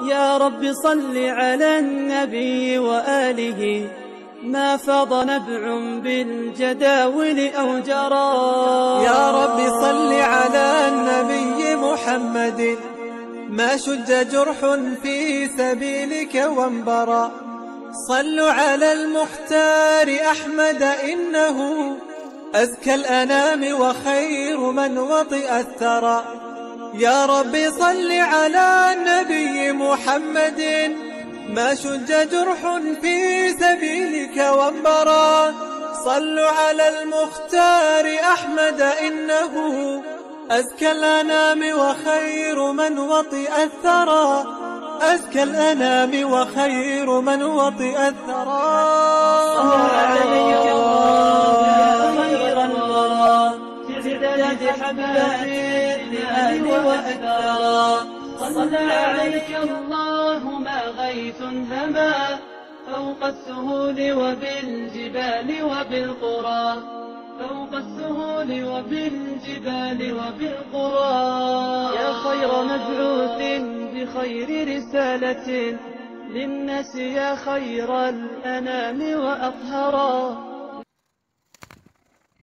يا رب صل على النبي وآله، ما فاض نبع بالجداول أو جرى. يا رب صل على النبي محمد، ما شج جرح في سبيلك وانبرى. صلوا على المختار أحمد، إنه أزكى الأنام وخير من وطئ الثرى. يا رب صل على النبي محمد، ما شج جرح في سبيلك وانبرى. صلوا على المختار أحمد، إنه أزكى الأنام وخير من وطئ الثرى. أزكى الأنام وخير من وطئ الثرى. صلى عليك الله يا خير الورى، تعداد حبات الآل وأكثرا. صلى عليك الله ما غيث هما فوق السهول وبالجبال وبالقرى. فوق السهول وبالجبال وبالقرى. يا خير مبعوث بخير رسالة للناس، يا خير الأنام وأطهرا.